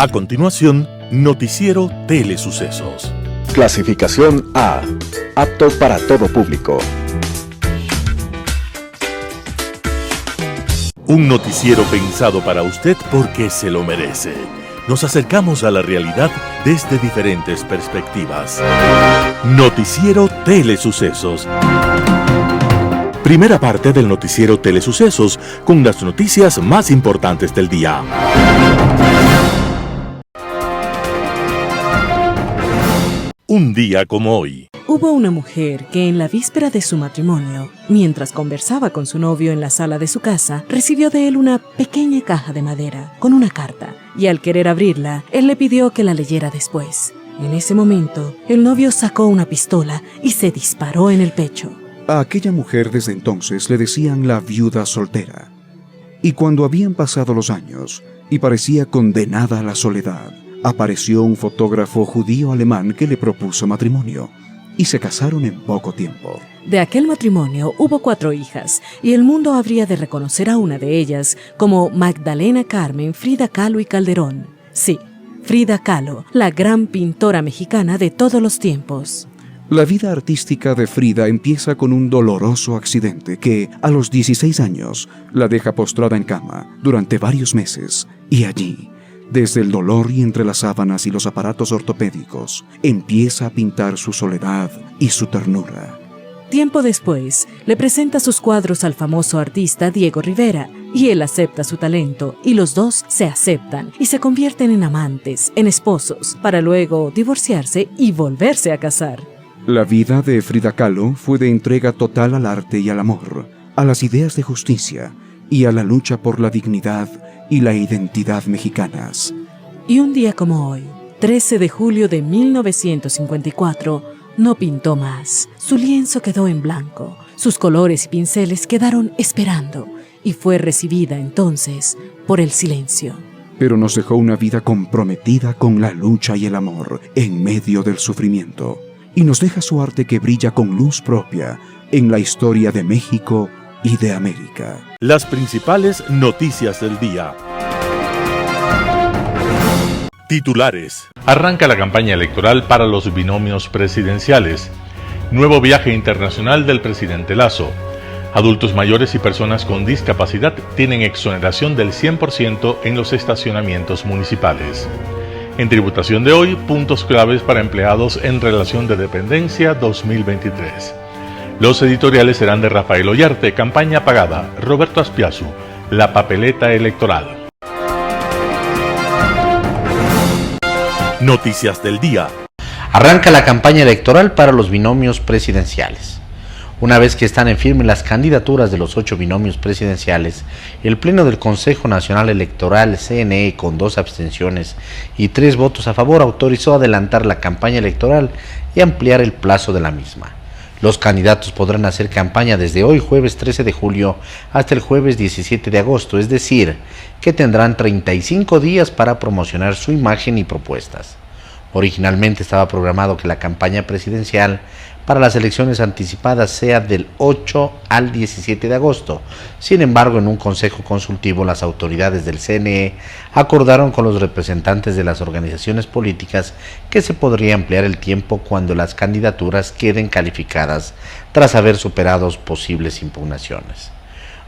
A continuación, Noticiero Telesucesos. Clasificación A. Apto para todo público. Un noticiero pensado para usted porque se lo merece. Nos acercamos a la realidad desde diferentes perspectivas. Noticiero Telesucesos. Primera parte del Noticiero Telesucesos con las noticias más importantes del día. Un día como hoy. Hubo una mujer que en la víspera de su matrimonio, mientras conversaba con su novio en la sala de su casa, recibió de él una pequeña caja de madera con una carta, y al querer abrirla, él le pidió que la leyera después. En ese momento, el novio sacó una pistola y se disparó en el pecho. A aquella mujer desde entonces le decían la viuda soltera. Y cuando habían pasado los años y parecía condenada a la soledad, apareció un fotógrafo judío alemán que le propuso matrimonio y se casaron en poco tiempo. De aquel matrimonio hubo 4 hijas y el mundo habría de reconocer a una de ellas como Magdalena Carmen Frida Kahlo y Calderón. Sí, Frida Kahlo, la gran pintora mexicana de todos los tiempos. La vida artística de Frida empieza con un doloroso accidente que, a los 16 años, la deja postrada en cama durante varios meses. Y allí, desde el dolor y entre las sábanas y los aparatos ortopédicos, empieza a pintar su soledad y su ternura. Tiempo después, le presenta sus cuadros al famoso artista Diego Rivera, y él acepta su talento, y los dos se aceptan y se convierten en amantes, en esposos, para luego divorciarse y volverse a casar. La vida de Frida Kahlo fue de entrega total al arte y al amor, a las ideas de justicia y a la lucha por la dignidad y la identidad mexicanas. Y un día como hoy, 13 de julio de 1954, no pintó más. Su lienzo quedó en blanco, sus colores y pinceles quedaron esperando, y fue recibida entonces por el silencio. Pero nos dejó una vida comprometida con la lucha y el amor en medio del sufrimiento. Y nos deja su arte que brilla con luz propia en la historia de México y de América. Las principales noticias del día. Titulares. Arranca la campaña electoral para los binomios presidenciales. Nuevo viaje internacional del presidente Lazo. Adultos mayores y personas con discapacidad tienen exoneración del 100% en los estacionamientos municipales. En tributación de hoy, puntos claves para empleados en relación de dependencia 2023. Los editoriales serán de Rafael Ollarte, campaña pagada, Roberto Aspiazu, la papeleta electoral. Noticias del día. Arranca la campaña electoral para los binomios presidenciales. Una vez que están en firme las candidaturas de los 8 binomios presidenciales, el Pleno del Consejo Nacional Electoral, CNE, con 2 abstenciones y 3 votos a favor, autorizó adelantar la campaña electoral y ampliar el plazo de la misma. Los candidatos podrán hacer campaña desde hoy, jueves 13 de julio, hasta el jueves 17 de agosto, es decir, que tendrán 35 días para promocionar su imagen y propuestas. Originalmente estaba programado que la campaña presidencial para las elecciones anticipadas sea del 8 al 17 de agosto. Sin embargo, en un consejo consultivo, las autoridades del CNE acordaron con los representantes de las organizaciones políticas que se podría ampliar el tiempo cuando las candidaturas queden calificadas tras haber superado posibles impugnaciones.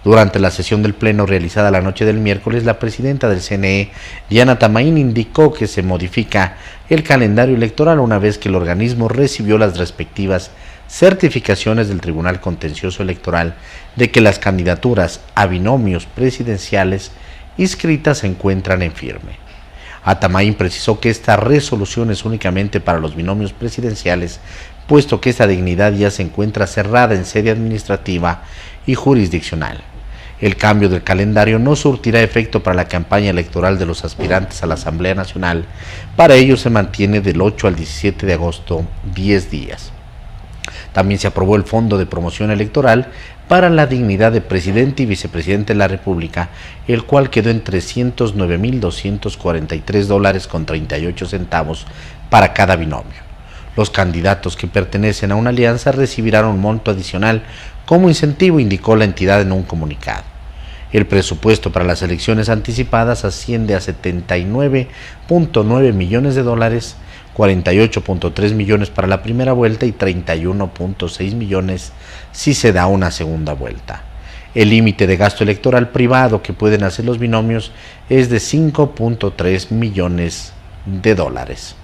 Durante la sesión del Pleno realizada la noche del miércoles, la presidenta del CNE, Diana Tamaín, indicó que se modifica el calendario electoral una vez que el organismo recibió las respectivas certificaciones del Tribunal Contencioso Electoral de que las candidaturas a binomios presidenciales inscritas se encuentran en firme. Atamaín precisó que esta resolución es únicamente para los binomios presidenciales, puesto que esta dignidad ya se encuentra cerrada en sede administrativa y jurisdiccional. El cambio del calendario no surtirá efecto para la campaña electoral de los aspirantes a la Asamblea Nacional. Para ello se mantiene del 8 al 17 de agosto 10 días. También se aprobó el Fondo de Promoción Electoral para la dignidad de presidente y vicepresidente de la República, el cual quedó en $309,243,38 para cada binomio. Los candidatos que pertenecen a una alianza recibirán un monto adicional como incentivo, indicó la entidad en un comunicado. El presupuesto para las elecciones anticipadas asciende a 79.9 millones de dólares, 48.3 millones para la primera vuelta y 31.6 millones si se da una segunda vuelta. El límite de gasto electoral privado que pueden hacer los binomios es de 5.3 millones de dólares.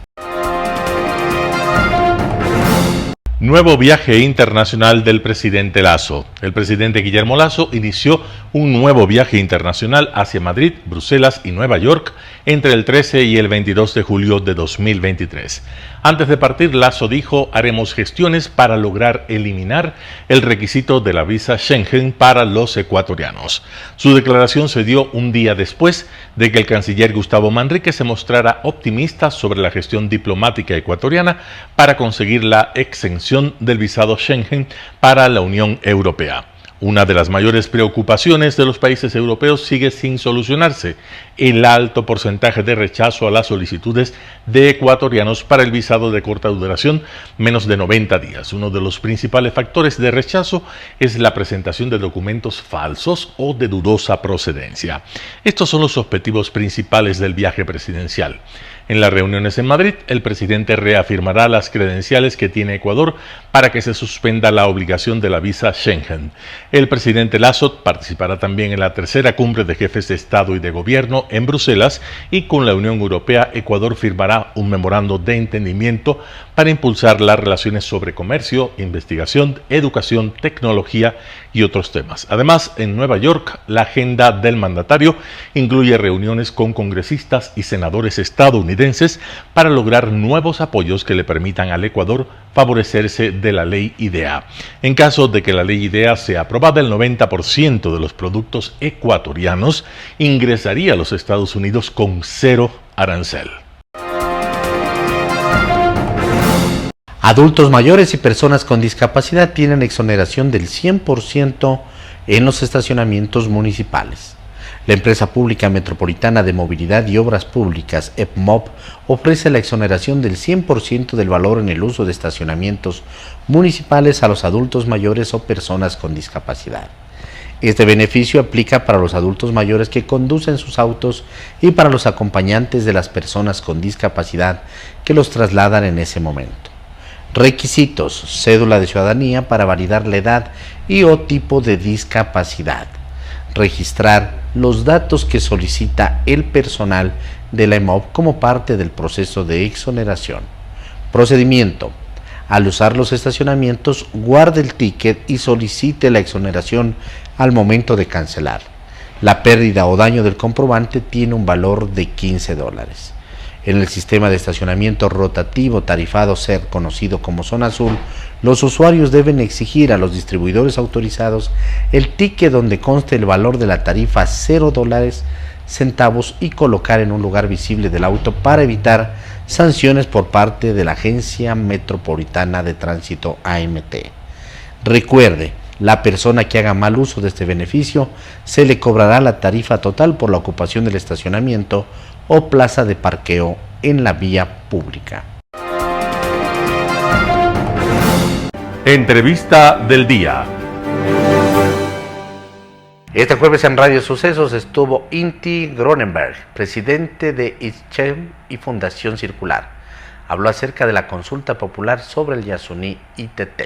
Nuevo viaje internacional del presidente Lasso. El presidente Guillermo Lasso inició un nuevo viaje internacional hacia Madrid, Bruselas y Nueva York entre el 13 y el 22 de julio de 2023. Antes de partir, Lasso dijo: haremos gestiones para lograr eliminar el requisito de la visa Schengen para los ecuatorianos. Su declaración se dio un día después de que el canciller Gustavo Manrique se mostrara optimista sobre la gestión diplomática ecuatoriana para conseguir la exención del visado Schengen para la Unión Europea. Una de las mayores preocupaciones de los países europeos sigue sin solucionarse: el alto porcentaje de rechazo a las solicitudes de ecuatorianos para el visado de corta duración, menos de 90 días. Uno de los principales factores de rechazo es la presentación de documentos falsos o de dudosa procedencia. Estos son los objetivos principales del viaje presidencial. En las reuniones en Madrid, el presidente reafirmará las credenciales que tiene Ecuador para que se suspenda la obligación de la visa Schengen. El presidente Lasso participará también en la tercera cumbre de jefes de Estado y de Gobierno en Bruselas, y con la Unión Europea, Ecuador firmará un memorando de entendimiento para impulsar las relaciones sobre comercio, investigación, educación, tecnología y otros temas. Además, en Nueva York, la agenda del mandatario incluye reuniones con congresistas y senadores estadounidenses para lograr nuevos apoyos que le permitan al Ecuador favorecerse de la ley IDEA. En caso de que la ley IDEA sea aprobada, el 90% de los productos ecuatorianos ingresaría a los Estados Unidos con cero arancel. Adultos mayores y personas con discapacidad tienen exoneración del 100% en los estacionamientos municipales. La empresa pública metropolitana de movilidad y obras públicas, EPMOP, ofrece la exoneración del 100% del valor en el uso de estacionamientos municipales a los adultos mayores o personas con discapacidad. Este beneficio aplica para los adultos mayores que conducen sus autos y para los acompañantes de las personas con discapacidad que los trasladan en ese momento. Requisitos: cédula de ciudadanía para validar la edad y o tipo de discapacidad. Registrar los datos que solicita el personal de la EMOP como parte del proceso de exoneración. Procedimiento: al usar los estacionamientos, guarde el ticket y solicite la exoneración al momento de cancelar. La pérdida o daño del comprobante tiene un valor de $15. En el sistema de estacionamiento rotativo tarifado SER, conocido como Zona Azul, los usuarios deben exigir a los distribuidores autorizados el ticket donde conste el valor de la tarifa $0 y colocar en un lugar visible del auto para evitar sanciones por parte de la Agencia Metropolitana de Tránsito AMT. Recuerde, la persona que haga mal uso de este beneficio se le cobrará la tarifa total por la ocupación del estacionamiento o plaza de parqueo en la vía pública. Entrevista del día. Este jueves en Radio Sucesos estuvo Inti Gronenberg, presidente de ISCHEM y Fundación Circular. Habló acerca de la consulta popular sobre el Yasuní ITT.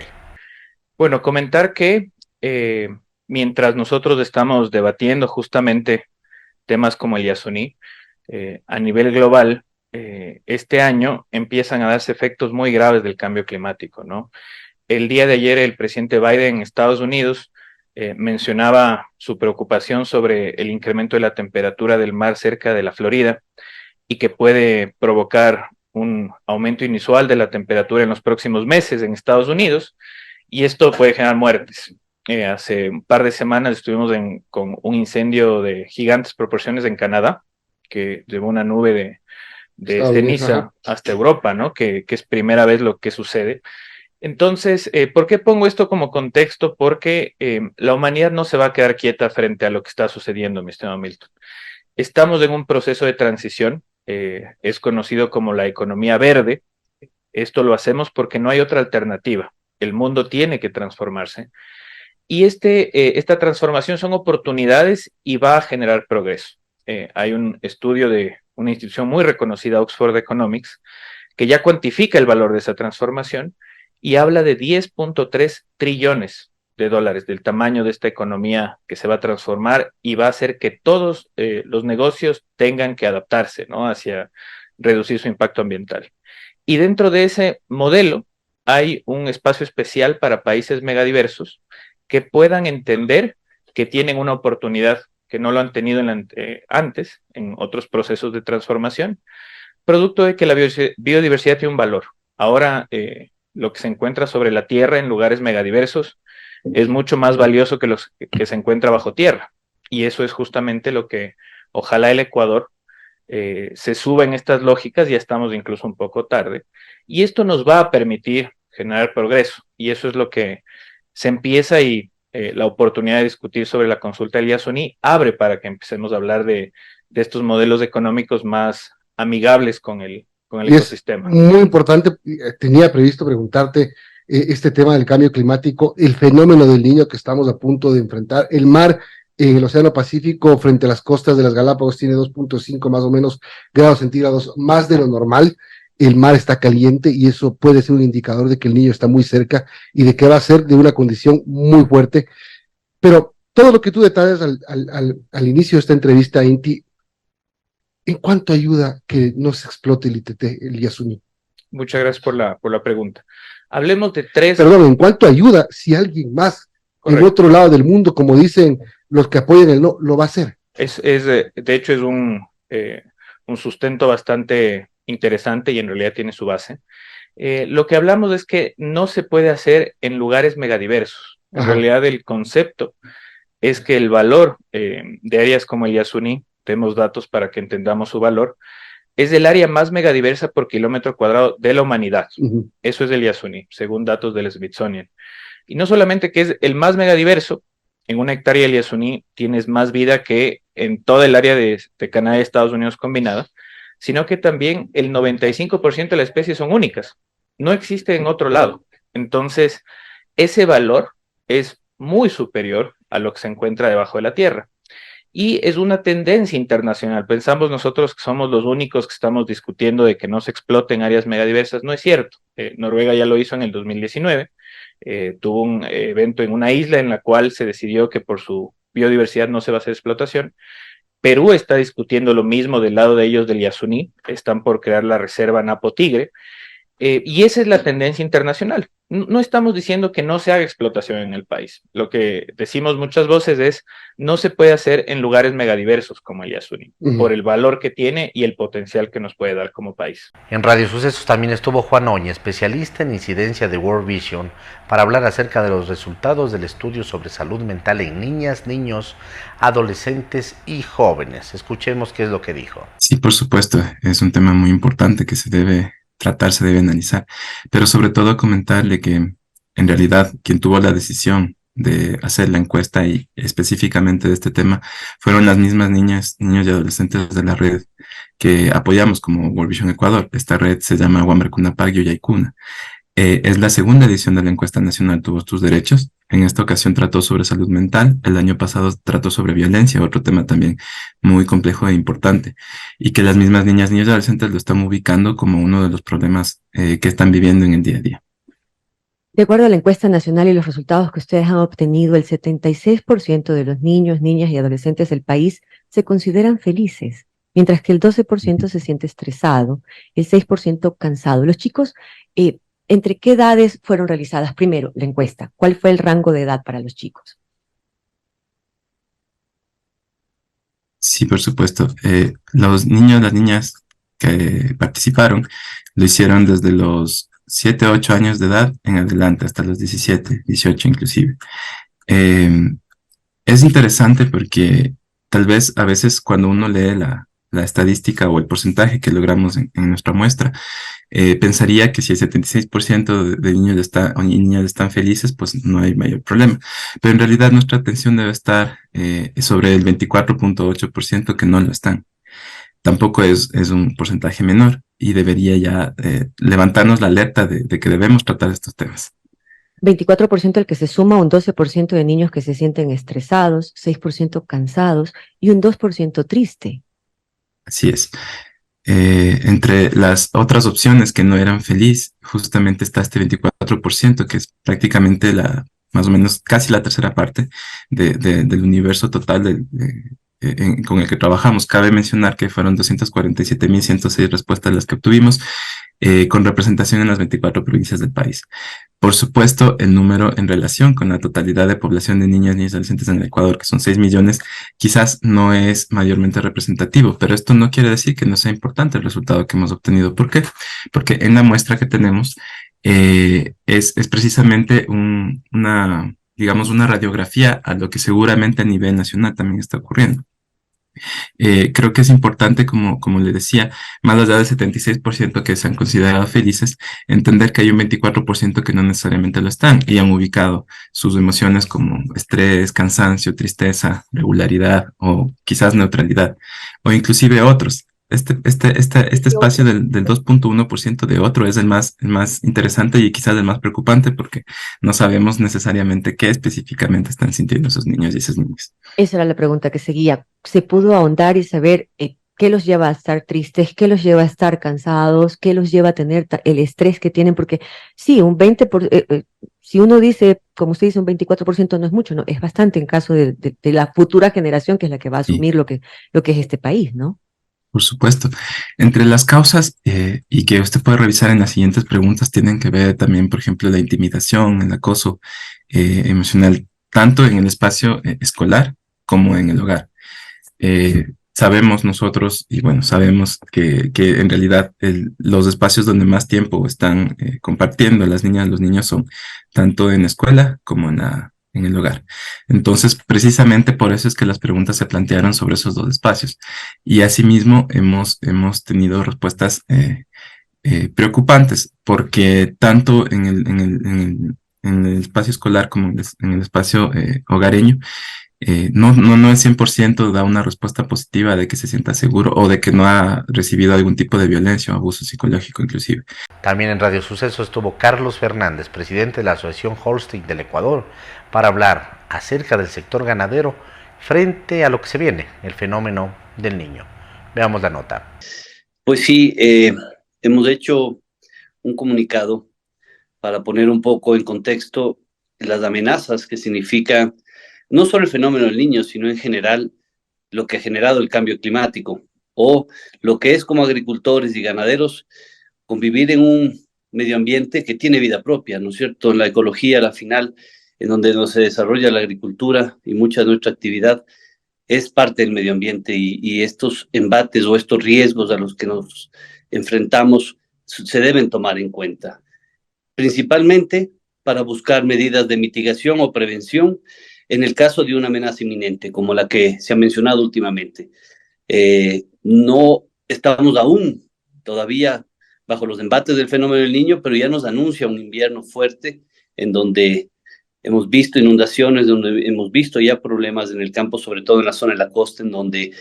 Bueno, comentar que mientras nosotros estamos debatiendo justamente temas como el Yasuní, a nivel global, este año empiezan a darse efectos muy graves del cambio climático, ¿no? El día de ayer el presidente Biden en Estados Unidos mencionaba su preocupación sobre el incremento de la temperatura del mar cerca de la Florida y que puede provocar un aumento inusual de la temperatura en los próximos meses en Estados Unidos, y esto puede generar muertes. Hace un par de semanas estuvimos con un incendio de gigantes proporciones en Canadá, que llevó una nube de ceniza hasta Europa, ¿no? Que es primera vez lo que sucede. Entonces, ¿por qué pongo esto como contexto? Porque la humanidad no se va a quedar quieta frente a lo que está sucediendo, mi estimado Milton. Estamos en un proceso de transición, es conocido como la economía verde. Esto lo hacemos porque no hay otra alternativa. El mundo tiene que transformarse. Y esta transformación son oportunidades y va a generar progreso. Hay un estudio de una institución muy reconocida, Oxford Economics, que ya cuantifica el valor de esa transformación y habla de 10.3 trillones de dólares, del tamaño de esta economía que se va a transformar y va a hacer que todos los negocios tengan que adaptarse, ¿no?, hacia reducir su impacto ambiental. Y dentro de ese modelo hay un espacio especial para países megadiversos que puedan entender que tienen una oportunidad que no lo han tenido antes en otros procesos de transformación, producto de que la biodiversidad tiene un valor. Ahora, lo que se encuentra sobre la tierra en lugares megadiversos es mucho más valioso que los que se encuentra bajo tierra. Y eso es justamente lo que ojalá el Ecuador se suba en estas lógicas. Ya estamos incluso un poco tarde. Y esto nos va a permitir generar progreso. Y eso es lo que se empieza, y la oportunidad de discutir sobre la consulta del Yasuní abre para que empecemos a hablar de estos modelos económicos más amigables con el ecosistema. Muy importante, tenía previsto preguntarte este tema del cambio climático, el fenómeno del Niño que estamos a punto de enfrentar. El mar en el Océano Pacífico frente a las costas de las Galápagos tiene 2.5 más o menos grados centígrados más de lo normal. El mar está caliente y eso puede ser un indicador de que el Niño está muy cerca y de que va a ser de una condición muy fuerte. Pero todo lo que tú detallas al inicio de esta entrevista, Inti, ¿en cuánto ayuda que no se explote el ITT, el Yasuní? Muchas gracias por la pregunta. Hablemos de tres... Perdón, ¿en cuánto ayuda si alguien más en otro lado del mundo, como dicen los que apoyan el no, lo va a hacer? De hecho, es un sustento bastante interesante y en realidad tiene su base. Lo que hablamos es que no se puede hacer en lugares megadiversos. En realidad, el concepto es que el valor de áreas como el Yasuní, tenemos datos para que entendamos su valor, es el área más megadiversa por kilómetro cuadrado de la humanidad. Eso es el Yasuní, según datos del Smithsonian. Y no solamente que es el más megadiverso, en una hectárea del Yasuní tienes más vida que en toda el área de Canadá y Estados Unidos combinada, sino que también el 95% de las especies son únicas. No existe en otro lado. Entonces, ese valor es muy superior a lo que se encuentra debajo de la tierra. Y es una tendencia internacional. Pensamos nosotros que somos los únicos que estamos discutiendo de que no se exploten áreas megadiversas. No es cierto. Noruega ya lo hizo en el 2019. Tuvo un evento en una isla en la cual se decidió que por su biodiversidad no se va a hacer explotación. Perú está discutiendo lo mismo del lado de ellos del Yasuní. Están por crear la reserva Napo Tigre. Y esa es la tendencia internacional. No estamos diciendo que no se haga explotación en el país. Lo que decimos muchas voces es no se puede hacer en lugares megadiversos como el Yasuní, por el valor que tiene y el potencial que nos puede dar como país. En Radio Sucesos también estuvo Juan Oña, especialista en incidencia de World Vision, para hablar acerca de los resultados del estudio sobre salud mental en niñas, niños, adolescentes y jóvenes. Escuchemos qué es lo que dijo. Sí, por supuesto, es un tema muy importante que se debe tratar, se debe analizar, pero sobre todo comentarle que en realidad quien tuvo la decisión de hacer la encuesta y específicamente de este tema fueron las mismas niñas, niños y adolescentes de la red que apoyamos como World Vision Ecuador. Esta red se llama Wamberkunapagyo Yaikuna. Es la segunda edición de la encuesta nacional Todos tus derechos. En esta ocasión trató sobre salud mental. El año pasado trató sobre violencia, otro tema también muy complejo e importante. Y que las mismas niñas, niños y adolescentes lo están ubicando como uno de los problemas que están viviendo en el día a día. De acuerdo a la encuesta nacional y los resultados que ustedes han obtenido, el 76% de los niños, niñas y adolescentes del país se consideran felices, mientras que el 12% se siente estresado, el 6% cansado. Los chicos... ¿Entre qué edades fueron realizadas primero la encuesta? ¿Cuál fue el rango de edad para los chicos? Sí, por supuesto. Los niños, las niñas que participaron lo hicieron desde los 7, 8 años de edad en adelante, hasta los 17, 18 inclusive. Es interesante porque tal vez a veces cuando uno lee la estadística o el porcentaje que logramos en nuestra muestra, pensaría que si el 76% de niños y niñas están felices, pues no hay mayor problema. Pero en realidad nuestra atención debe estar sobre el 24.8% que no lo están. Tampoco es un porcentaje menor y debería ya levantarnos la alerta de que debemos tratar estos temas. 24% al que se suma un 12% de niños que se sienten estresados, 6% cansados y un 2% triste. Así es. Entre las otras opciones que no eran feliz, justamente está este 24%, que es prácticamente más o menos casi la tercera parte del universo total con el que trabajamos. Cabe mencionar que fueron 247.106 respuestas las que obtuvimos, con representación en las 24 provincias del país. Por supuesto, el número en relación con la totalidad de población de niñas, niños y adolescentes en el Ecuador, que son 6 millones, quizás no es mayormente representativo, pero esto no quiere decir que no sea importante el resultado que hemos obtenido. ¿Por qué? Porque en la muestra que tenemos es precisamente digamos, una radiografía a lo que seguramente a nivel nacional también está ocurriendo. Creo que es importante, como le decía, más allá del 76% que se han considerado felices, entender que hay un 24% que no necesariamente lo están y han ubicado sus emociones como estrés, cansancio, tristeza, regularidad o quizás neutralidad, o inclusive otros. Este espacio del 2.1% de otro es el más interesante y quizás el más preocupante, porque no sabemos necesariamente qué específicamente están sintiendo esos niños y esas niñas. Esa era la pregunta que seguía. ¿Se pudo ahondar y saber qué los lleva a estar tristes, qué los lleva a estar cansados, qué los lleva a tener el estrés que tienen? Porque sí, si uno dice, como usted dice, un 24% no es mucho, no, es bastante en caso de la futura generación, que es la que va a asumir lo que es este país, ¿no? Por supuesto. Entre las causas, y que usted puede revisar en las siguientes preguntas, tienen que ver también, por ejemplo, la intimidación, el acoso emocional, tanto en el espacio escolar como en el hogar. Sabemos nosotros, y bueno, sabemos que en realidad los espacios donde más tiempo están compartiendo las niñas, los niños son tanto en la escuela como en el hogar. Entonces, precisamente por eso es que las preguntas se plantearon sobre esos dos espacios. Y asimismo hemos tenido respuestas preocupantes, porque tanto en el espacio escolar como en el espacio hogareño, no es 100% da una respuesta positiva de que se sienta seguro o de que no ha recibido algún tipo de violencia o abuso psicológico inclusive. También en Radio Suceso estuvo Carlos Fernández, presidente de la Asociación Holstein del Ecuador, para hablar acerca del sector ganadero frente a lo que se viene, el fenómeno del niño. Veamos la nota. Pues sí, hemos hecho un comunicado para poner un poco en contexto las amenazas que significa no solo el fenómeno del niño, sino en general lo que ha generado el cambio climático, o lo que es como agricultores y ganaderos convivir en un medio ambiente que tiene vida propia, ¿no es cierto? La ecología, la final, en donde se desarrolla la agricultura y mucha de nuestra actividad es parte del medio ambiente, y estos embates o estos riesgos a los que nos enfrentamos se deben tomar en cuenta, principalmente para buscar medidas de mitigación o prevención en el caso de una amenaza inminente, como la que se ha mencionado últimamente. No estamos aún todavía bajo los embates del fenómeno del niño, pero ya nos anuncia un invierno fuerte en donde hemos visto inundaciones, donde hemos visto ya problemas en el campo, sobre todo en la zona de la costa, en donde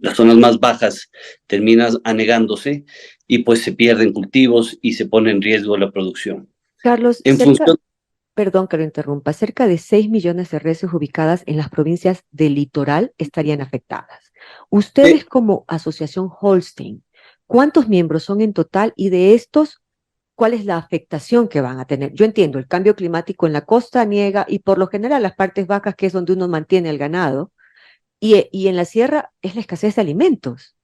las zonas más bajas terminan anegándose y pues se pierden cultivos y se pone en riesgo la producción. Carlos, perdón que lo interrumpa, cerca de 6 millones de reses ubicadas en las provincias del litoral estarían afectadas. Ustedes como Asociación Holstein, ¿cuántos miembros son en total? Y de estos, ¿cuál es la afectación que van a tener? Yo entiendo, el cambio climático en la costa niega, y por lo general las partes bajas, que es donde uno mantiene el ganado, y en la sierra es la escasez de alimentos.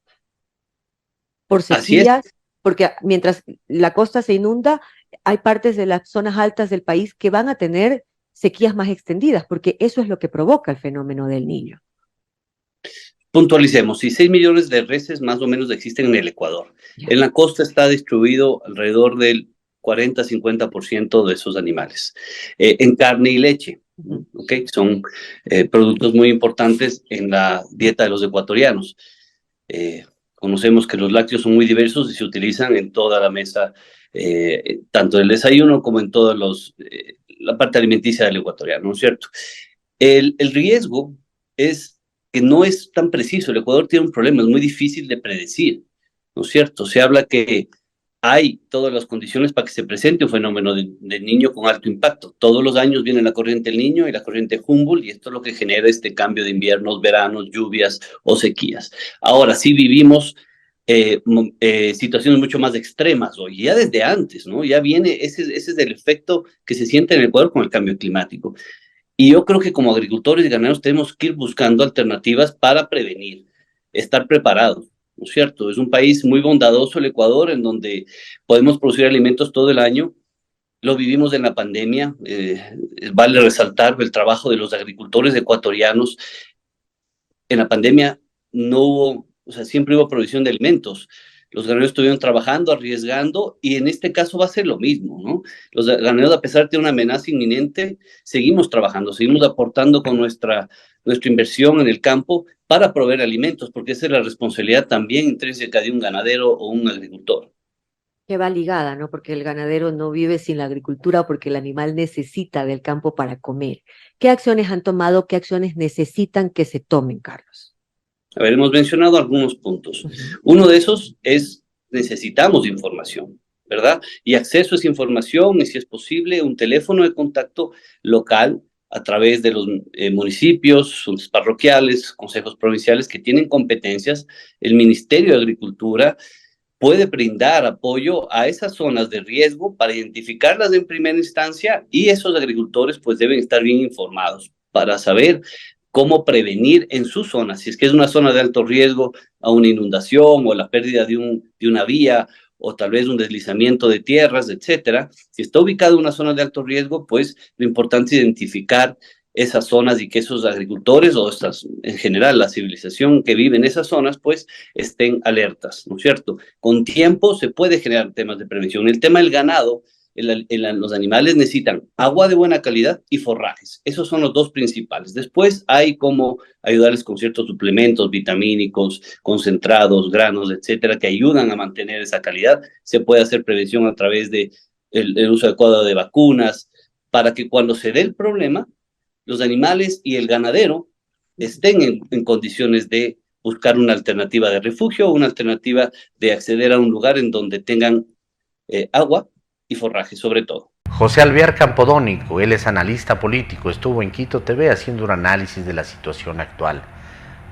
Por sequías, porque mientras la costa se inunda, hay partes de las zonas altas del país que van a tener sequías más extendidas, porque eso es lo que provoca el fenómeno del niño. Puntualicemos, si 6 millones de reses más o menos existen en el Ecuador. En la costa está distribuido alrededor del 40-50% de esos animales, en carne y leche, ¿okay? Son productos muy importantes en la dieta de los ecuatorianos. Conocemos que los lácteos son muy diversos y se utilizan en toda la mesa, tanto en el desayuno como en toda la parte alimenticia del ecuatoriano, ¿no es cierto? El riesgo es que no es tan preciso. El Ecuador tiene un problema, es muy difícil de predecir, ¿no es cierto? Se habla que hay todas las condiciones para que se presente un fenómeno del niño con alto impacto. Todos los años viene la corriente del Niño y la corriente Humboldt, y esto es lo que genera este cambio de inviernos, veranos, lluvias o sequías. Ahora sí vivimos situaciones mucho más extremas hoy, ya desde antes, ¿no? Ya viene, ese es el efecto que se siente en el Ecuador con el cambio climático. Y yo creo que como agricultores y ganaderos tenemos que ir buscando alternativas para prevenir, estar preparados, ¿no es cierto? Es un país muy bondadoso el Ecuador, en donde podemos producir alimentos todo el año. Lo vivimos en la pandemia. Vale resaltar el trabajo de los agricultores ecuatorianos. En la pandemia no hubo, o sea, siempre hubo provisión de alimentos. Los ganaderos estuvieron trabajando, arriesgando, y en este caso va a ser lo mismo, ¿no? Los ganaderos, a pesar de una amenaza inminente, seguimos trabajando, seguimos aportando con nuestra inversión en el campo para proveer alimentos, porque esa es la responsabilidad también intrínseca de un ganadero o un agricultor. Que va ligada, ¿no? Porque el ganadero no vive sin la agricultura, porque el animal necesita del campo para comer. ¿Qué acciones han tomado? ¿Qué acciones necesitan que se tomen, Carlos? A ver, hemos mencionado algunos puntos. Uno de esos es, necesitamos información, ¿verdad? Y acceso a esa información, y si es posible, un teléfono de contacto local a través de los municipios, juntas parroquiales, consejos provinciales que tienen competencias. El Ministerio de Agricultura puede brindar apoyo a esas zonas de riesgo para identificarlas en primera instancia, y esos agricultores pues deben estar bien informados para saber cómo prevenir en su zona, si es que es una zona de alto riesgo a una inundación o la pérdida de una vía o tal vez un deslizamiento de tierras, etcétera. Si está ubicado en una zona de alto riesgo, pues lo importante es identificar esas zonas y que esos agricultores o en general la civilización que vive en esas zonas, pues estén alertas, ¿no es cierto? Con tiempo se puede generar temas de prevención. El tema del ganado, los animales necesitan agua de buena calidad y forrajes. Esos son los dos principales. Después hay cómo ayudarles con ciertos suplementos vitamínicos, concentrados, granos, etcétera, que ayudan a mantener esa calidad. Se puede hacer prevención a través de el uso adecuado de vacunas, para que cuando se dé el problema, los animales y el ganadero estén en condiciones de buscar una alternativa de refugio, una alternativa de acceder a un lugar en donde tengan agua y forraje, sobre todo. José Alvear Campodónico, él es analista político, estuvo en Quito TV haciendo un análisis de la situación actual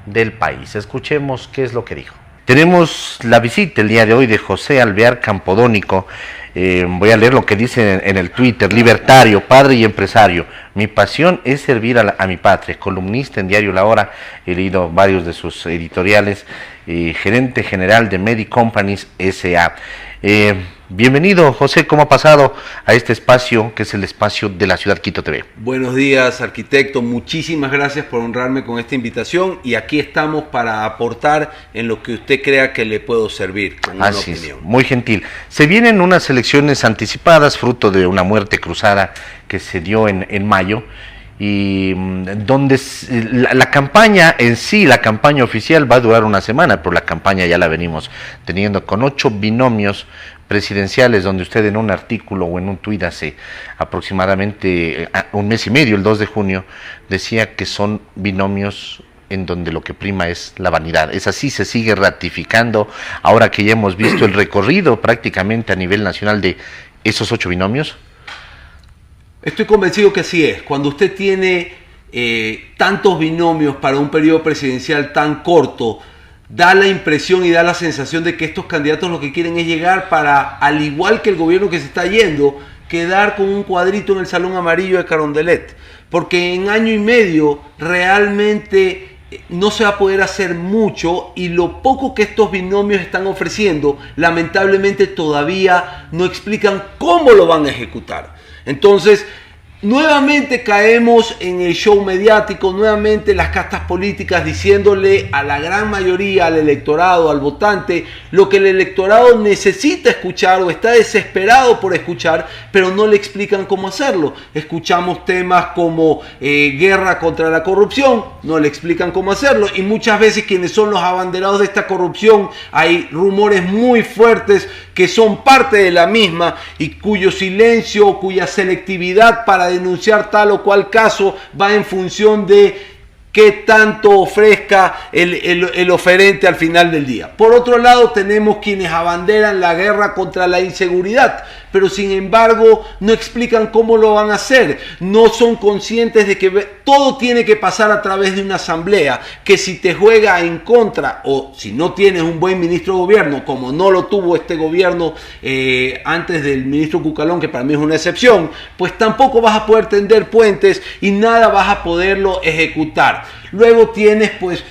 del país. Escuchemos qué es lo que dijo. Tenemos la visita el día de hoy de José Alvear Campodónico. Voy a leer lo que dice en el Twitter: libertario, padre y empresario. Mi pasión es servir a mi patria. Columnista en Diario La Hora, he leído varios de sus editoriales. Gerente general de Medi Companies S.A. Bienvenido, José, ¿cómo ha pasado a este espacio que es el espacio de la Ciudad Quito TV? Buenos días, arquitecto, muchísimas gracias por honrarme con esta invitación, y aquí estamos para aportar en lo que usted crea que le puedo servir con una opinión. Muy gentil. Se vienen unas elecciones anticipadas fruto de una muerte cruzada que se dio en mayo, y donde la campaña en sí, la campaña oficial va a durar una semana, pero la campaña ya la venimos teniendo con 8 binomios presidenciales, donde usted en un artículo o en un tuit hace aproximadamente un mes y medio, el 2 de junio, decía que son binomios en donde lo que prima es la vanidad. ¿Es así? ¿Se sigue ratificando ahora que ya hemos visto el recorrido prácticamente a nivel nacional de esos 8 binomios? Estoy convencido que así es. Cuando usted tiene tantos binomios para un periodo presidencial tan corto, da la impresión y da la sensación de que estos candidatos lo que quieren es llegar para, al igual que el gobierno que se está yendo, quedar con un cuadrito en el Salón Amarillo de Carondelet. Porque en año y medio realmente no se va a poder hacer mucho, y lo poco que estos binomios están ofreciendo, lamentablemente todavía no explican cómo lo van a ejecutar. Entonces, nuevamente caemos en el show mediático, nuevamente las castas políticas diciéndole a la gran mayoría, al electorado, al votante, lo que el electorado necesita escuchar o está desesperado por escuchar, pero no le explican cómo hacerlo. Escuchamos temas como guerra contra la corrupción, no le explican cómo hacerlo, y muchas veces quienes son los abanderados de esta corrupción, hay rumores muy fuertes que son parte de la misma y cuyo silencio, cuya selectividad para denunciar tal o cual caso va en función de qué tanto ofrezca el oferente al final del día. Por otro lado, tenemos quienes abanderan la guerra contra la inseguridad, pero sin embargo no explican cómo lo van a hacer. No son conscientes de que todo tiene que pasar a través de una asamblea, que si te juega en contra o si no tienes un buen ministro de gobierno, como no lo tuvo este gobierno antes del ministro Cucalón, que para mí es una excepción, pues tampoco vas a poder tender puentes y nada vas a poderlo ejecutar. Luego tienes pues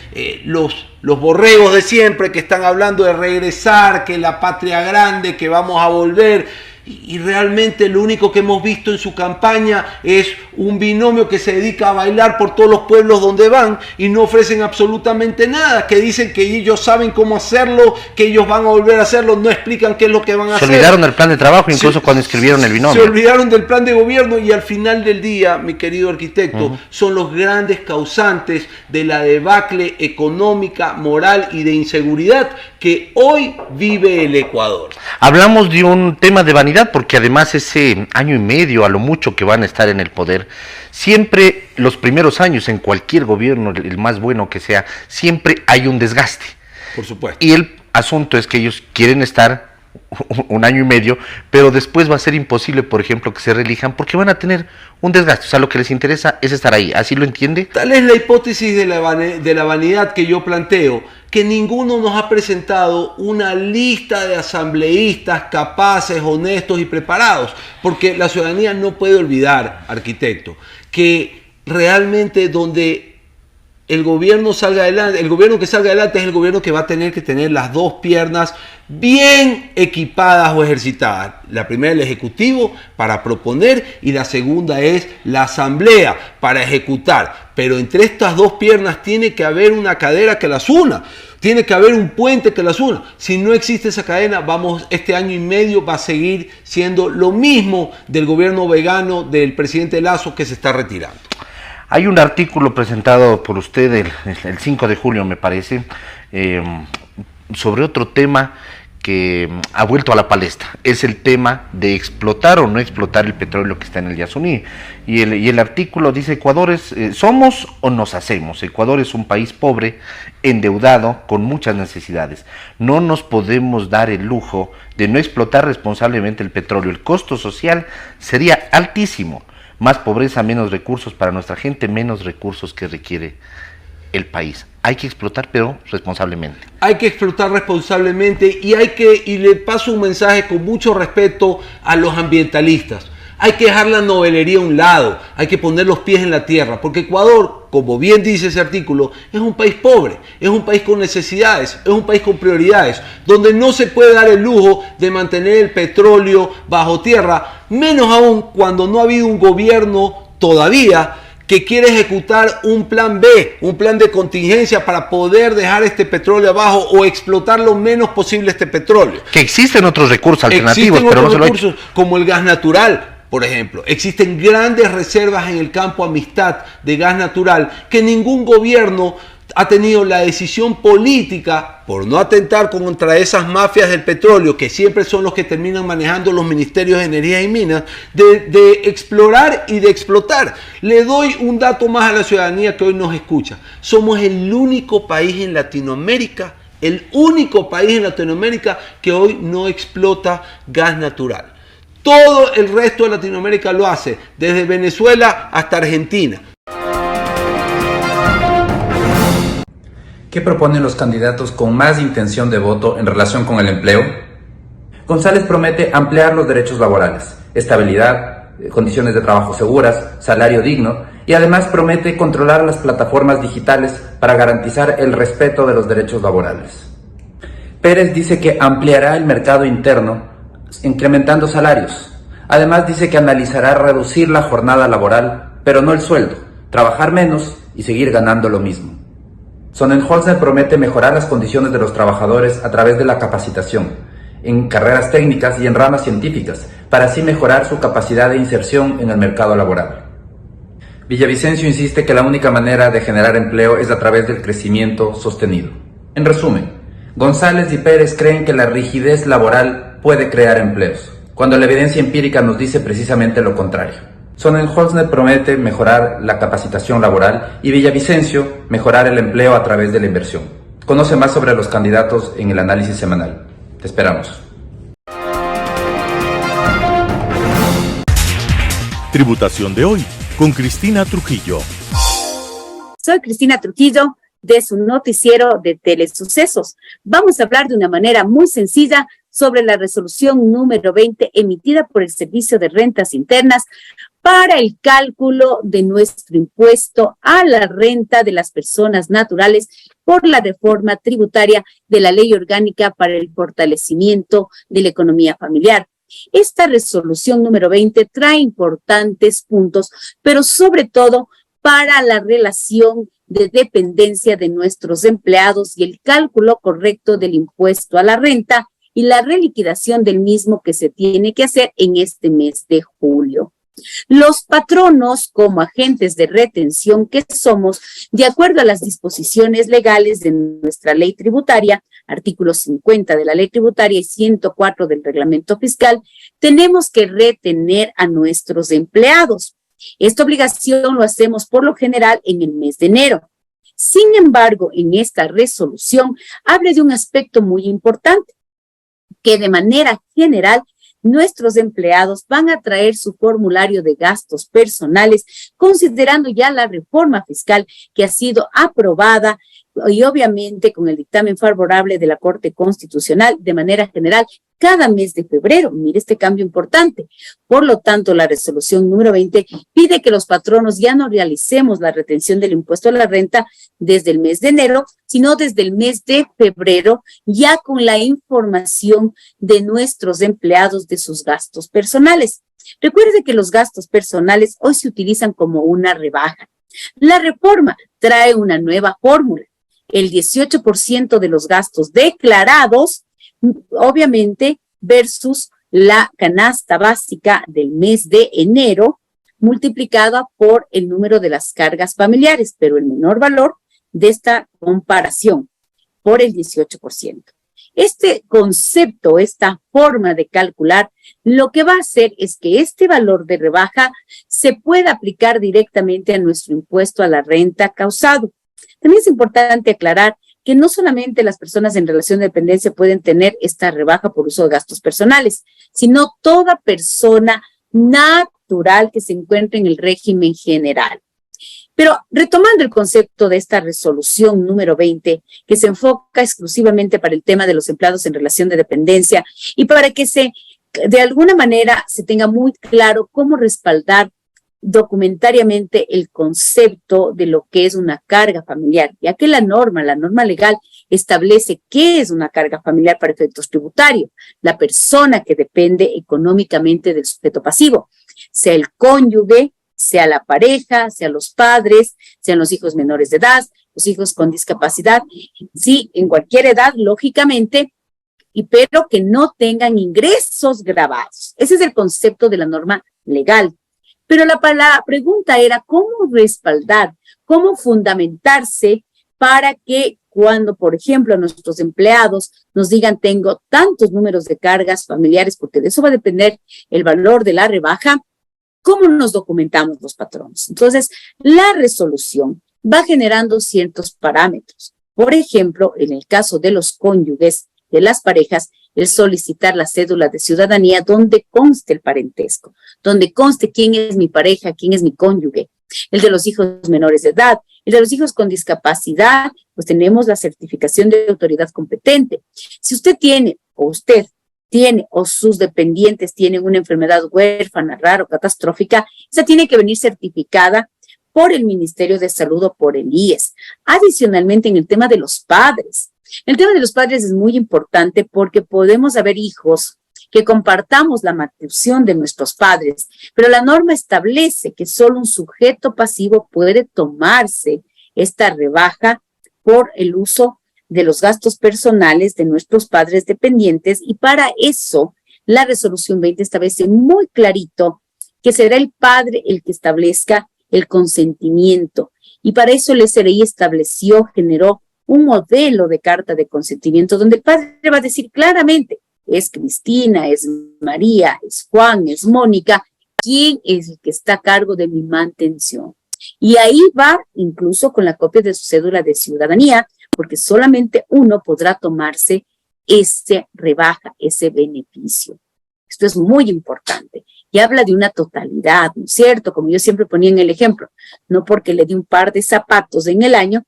los borregos de siempre que están hablando de regresar, que la patria grande, que vamos a volver. Y realmente lo único que hemos visto en su campaña es un binomio que se dedica a bailar por todos los pueblos donde van y no ofrecen absolutamente nada, que dicen que ellos saben cómo hacerlo, que ellos van a volver a hacerlo, no explican qué es lo que van a hacer. Se olvidaron del plan de trabajo incluso cuando escribieron el binomio. Se olvidaron del plan de gobierno y al final del día, mi querido arquitecto, son los grandes causantes de la debacle económica, moral y de inseguridad que hoy vive el Ecuador. Hablamos de un tema de vanidad porque además ese año y medio a lo mucho que van a estar en el poder, siempre los primeros años en cualquier gobierno, el más bueno que sea, siempre hay un desgaste. Por supuesto. Y el asunto es que ellos quieren estar un año y medio, pero después va a ser imposible, por ejemplo, que se reelijan porque van a tener un desgaste. O sea, lo que les interesa es estar ahí. ¿Así lo entiende? Tal es la hipótesis de la vanidad que yo planteo, que ninguno nos ha presentado una lista de asambleístas capaces, honestos y preparados, porque la ciudadanía no puede olvidar, arquitecto, que realmente donde el gobierno salga adelante, el gobierno que salga adelante es el gobierno que va a tener que tener las dos piernas bien equipadas o ejercitadas. La primera el Ejecutivo para proponer y la segunda es la Asamblea para ejecutar. Pero entre estas dos piernas tiene que haber una cadena que las una. Tiene que haber un puente que las una. Si no existe esa cadena, este año y medio va a seguir siendo lo mismo del gobierno vegano del presidente Lasso que se está retirando. Hay un artículo presentado por usted el 5 de julio, me parece, sobre otro tema que ha vuelto a la palestra. Es el tema de explotar o no explotar el petróleo que está en el Yasuní. Y el artículo dice, Ecuador es, ¿somos o nos hacemos? Ecuador es un país pobre, endeudado, con muchas necesidades. No nos podemos dar el lujo de no explotar responsablemente el petróleo. El costo social sería altísimo. Más pobreza, menos recursos para nuestra gente, menos recursos que requiere el país. Hay que explotar, pero responsablemente. Hay que explotar responsablemente y le paso un mensaje con mucho respeto a los ambientalistas. Hay que dejar la novelería a un lado, hay que poner los pies en la tierra, porque Ecuador, como bien dice ese artículo, es un país pobre, es un país con necesidades, es un país con prioridades, donde no se puede dar el lujo de mantener el petróleo bajo tierra, menos aún cuando no ha habido un gobierno todavía que quiere ejecutar un plan B, un plan de contingencia para poder dejar este petróleo abajo o explotar lo menos posible este petróleo. Que existen otros recursos alternativos, existen pero otros no se lo recursos, como el gas natural. Por ejemplo, existen grandes reservas en el campo Amistad de gas natural que ningún gobierno ha tenido la decisión política, por no atentar contra esas mafias del petróleo, que siempre son los que terminan manejando los ministerios de energía y minas, de explorar y de explotar. Le doy un dato más a la ciudadanía que hoy nos escucha. Somos el único país en Latinoamérica, que hoy no explota gas natural. Todo el resto de Latinoamérica lo hace, desde Venezuela hasta Argentina. ¿Qué proponen los candidatos con más intención de voto en relación con el empleo? González promete ampliar los derechos laborales, estabilidad, condiciones de trabajo seguras, salario digno y además promete controlar las plataformas digitales para garantizar el respeto de los derechos laborales. Pérez dice que ampliará el mercado interno incrementando salarios. Además dice que analizará reducir la jornada laboral, pero no el sueldo, trabajar menos y seguir ganando lo mismo. Sonnenholzer promete mejorar las condiciones de los trabajadores a través de la capacitación, en carreras técnicas y en ramas científicas, para así mejorar su capacidad de inserción en el mercado laboral. Villavicencio insiste que la única manera de generar empleo es a través del crecimiento sostenido. En resumen, González y Pérez creen que la rigidez laboral puede crear empleos, cuando la evidencia empírica nos dice precisamente lo contrario. Sonnenholzner promete mejorar la capacitación laboral y Villavicencio mejorar el empleo a través de la inversión. Conoce más sobre los candidatos en el análisis semanal. Te esperamos. Tributación de hoy con Cristina Trujillo. Soy Cristina Trujillo de su noticiero de Telesucesos. Vamos a hablar de una manera muy sencilla sobre la resolución número 20 emitida por el Servicio de Rentas Internas para el cálculo de nuestro impuesto a la renta de las personas naturales por la reforma tributaria de la Ley Orgánica para el Fortalecimiento de la Economía Familiar. Esta resolución número 20 trae importantes puntos, pero sobre todo para la relación de dependencia de nuestros empleados y el cálculo correcto del impuesto a la renta y la reliquidación del mismo que se tiene que hacer en este mes de julio. Los patronos, como agentes de retención que somos, de acuerdo a las disposiciones legales de nuestra ley tributaria, artículo 50 de la ley tributaria y 104 del reglamento fiscal, tenemos que retener a nuestros empleados. Esta obligación lo hacemos por lo general en el mes de enero. Sin embargo, en esta resolución habla de un aspecto muy importante, que de manera general nuestros empleados van a traer su formulario de gastos personales considerando ya la reforma fiscal que ha sido aprobada y obviamente con el dictamen favorable de la Corte Constitucional de manera general cada mes de febrero. Mire este cambio importante. Por lo tanto, la resolución número 20 pide que los patronos ya no realicemos la retención del impuesto a la renta desde el mes de enero, sino desde el mes de febrero, ya con la información de nuestros empleados de sus gastos personales. Recuerde que los gastos personales hoy se utilizan como una rebaja. La reforma trae una nueva fórmula. El 18% de los gastos declarados, obviamente, versus la canasta básica del mes de enero, multiplicada por el número de las cargas familiares, pero el menor valor de esta comparación, por el 18%. Este concepto, esta forma de calcular, lo que va a hacer es que este valor de rebaja se pueda aplicar directamente a nuestro impuesto a la renta causado. También es importante aclarar que no solamente las personas en relación de dependencia pueden tener esta rebaja por uso de gastos personales, sino toda persona natural que se encuentre en el régimen general. Pero retomando el concepto de esta resolución número 20, que se enfoca exclusivamente para el tema de los empleados en relación de dependencia y para que de alguna manera se tenga muy claro cómo respaldar documentariamente el concepto de lo que es una carga familiar, ya que la norma legal establece qué es una carga familiar para efectos tributarios, la persona que depende económicamente del sujeto pasivo, sea el cónyuge, sea la pareja, sea los padres, sean los hijos menores de edad, los hijos con discapacidad, sí, en cualquier edad, lógicamente, pero que no tengan ingresos grabados. Ese es el concepto de la norma legal. Pero la pregunta era cómo respaldar, cómo fundamentarse para que cuando, por ejemplo, nuestros empleados nos digan tengo tantos números de cargas familiares, porque de eso va a depender el valor de la rebaja, ¿cómo nos documentamos los patronos? Entonces, la resolución va generando ciertos parámetros. Por ejemplo, en el caso de los cónyuges, de las parejas, el solicitar la cédula de ciudadanía donde conste el parentesco, donde conste quién es mi pareja, quién es mi cónyuge. El de los hijos menores de edad, el de los hijos con discapacidad, pues tenemos la certificación de autoridad competente. Si usted tiene o sus dependientes tienen una enfermedad huérfana, rara o catastrófica, esa tiene que venir certificada por el Ministerio de Salud o por el IES. Adicionalmente, en el tema de los padres. El tema de los padres es muy importante porque podemos haber hijos que compartamos la manutención de nuestros padres, pero la norma establece que solo un sujeto pasivo puede tomarse esta rebaja por el uso de los gastos personales de nuestros padres dependientes, y para eso la resolución 20 establece muy clarito que será el padre el que establezca el consentimiento, y para eso el SRI generó un modelo de carta de consentimiento donde el padre va a decir claramente es Cristina, es María, es Juan, es Mónica, ¿quién es el que está a cargo de mi mantención? Y ahí va incluso con la copia de su cédula de ciudadanía, porque solamente uno podrá tomarse ese rebaja, ese beneficio. Esto es muy importante. Y habla de una totalidad, ¿no es cierto? Como yo siempre ponía en el ejemplo, no porque le di un par de zapatos en el año,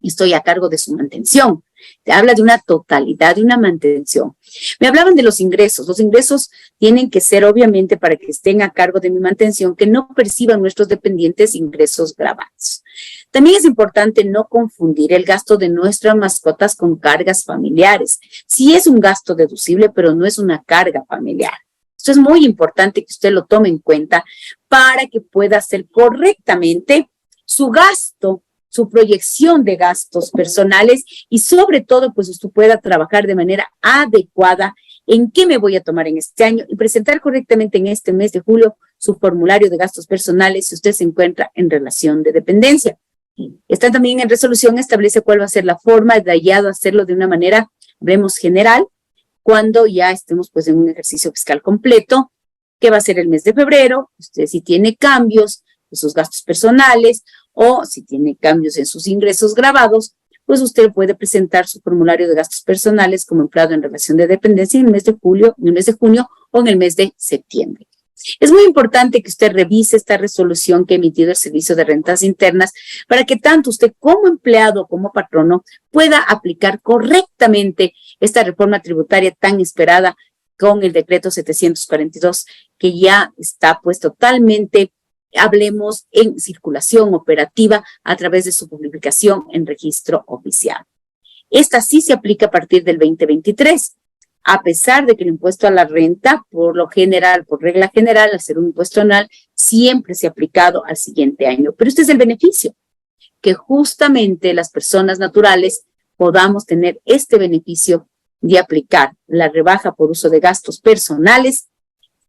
estoy a cargo de su mantención. Te habla de una totalidad, de una mantención. Me hablaban de los ingresos. Los ingresos tienen que ser, obviamente, para que estén a cargo de mi mantención, que no perciban nuestros dependientes ingresos grabados. También es importante no confundir el gasto de nuestras mascotas con cargas familiares. Sí es un gasto deducible, pero no es una carga familiar. Esto es muy importante que usted lo tome en cuenta para que pueda hacer correctamente su gasto, su proyección de gastos personales y sobre todo, pues usted pueda trabajar de manera adecuada en qué me voy a tomar en este año y presentar correctamente en este mes de julio su formulario de gastos personales si usted se encuentra en relación de dependencia. Está también en resolución, establece cuál va a ser la forma detallada, hacerlo de una manera, vemos general, cuando ya estemos pues en un ejercicio fiscal completo, que va a ser el mes de febrero, usted si tiene cambios en sus gastos personales o si tiene cambios en sus ingresos grabados, pues usted puede presentar su formulario de gastos personales como empleado en relación de dependencia en el mes de julio, en el mes de junio o en el mes de septiembre. Es muy importante que usted revise esta resolución que ha emitido el Servicio de Rentas Internas para que tanto usted como empleado como patrono pueda aplicar correctamente esta reforma tributaria tan esperada con el decreto 742 que ya está pues totalmente, hablemos, en circulación operativa a través de su publicación en registro oficial. Esta sí se aplica a partir del 2023. A pesar de que el impuesto a la renta, por lo general, por regla general, al ser un impuesto anual, siempre se ha aplicado al siguiente año. Pero este es el beneficio, que justamente las personas naturales podamos tener este beneficio de aplicar la rebaja por uso de gastos personales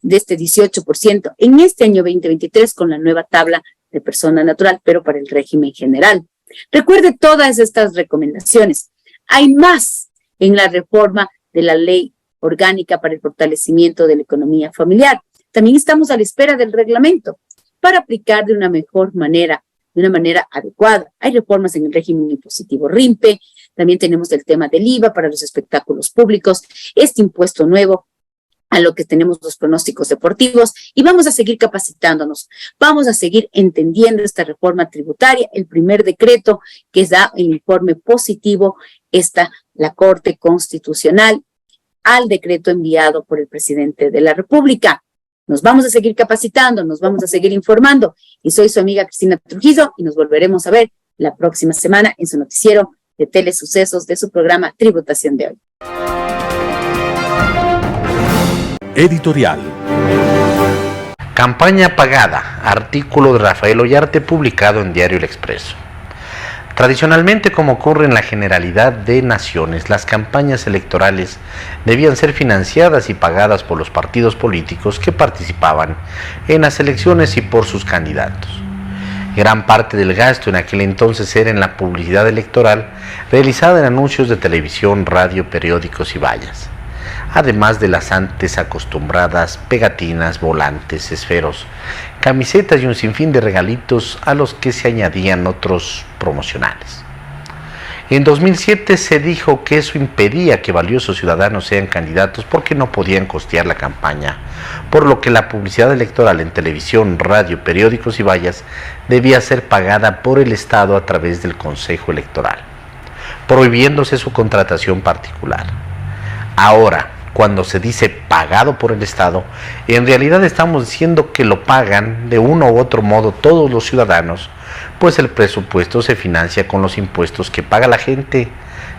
de este 18% en este año 2023 con la nueva tabla de persona natural, pero para el régimen general. Recuerde todas estas recomendaciones. Hay más en la reforma de la Ley Orgánica para el Fortalecimiento de la Economía Familiar. También estamos a la espera del reglamento para aplicar de una mejor manera, de una manera adecuada. Hay reformas en el régimen impositivo RIMPE, también tenemos el tema del IVA para los espectáculos públicos, este impuesto nuevo a lo que tenemos los pronósticos deportivos y vamos a seguir capacitándonos, vamos a seguir entendiendo esta reforma tributaria. El primer decreto que da el informe positivo está la Corte Constitucional al decreto enviado por el presidente de la República. Nos vamos a seguir capacitando, nos vamos a seguir informando y soy su amiga Cristina Trujillo y nos volveremos a ver la próxima semana en su noticiero de Telesucesos de su programa Tributación de hoy. Editorial. Campaña pagada, artículo de Rafael Ollarte publicado en Diario El Expreso. Tradicionalmente, como ocurre en la generalidad de naciones, las campañas electorales debían ser financiadas y pagadas por los partidos políticos que participaban en las elecciones y por sus candidatos. Gran parte del gasto en aquel entonces era en la publicidad electoral realizada en anuncios de televisión, radio, periódicos y vallas, además de las antes acostumbradas pegatinas, volantes, esferos, camisetas y un sinfín de regalitos a los que se añadían otros promocionales. En 2007 se dijo que eso impedía que valiosos ciudadanos sean candidatos porque no podían costear la campaña, por lo que la publicidad electoral en televisión, radio, periódicos y vallas debía ser pagada por el Estado a través del Consejo Electoral, prohibiéndose su contratación particular. Ahora, cuando se dice pagado por el Estado, en realidad estamos diciendo que lo pagan de uno u otro modo todos los ciudadanos, pues el presupuesto se financia con los impuestos que paga la gente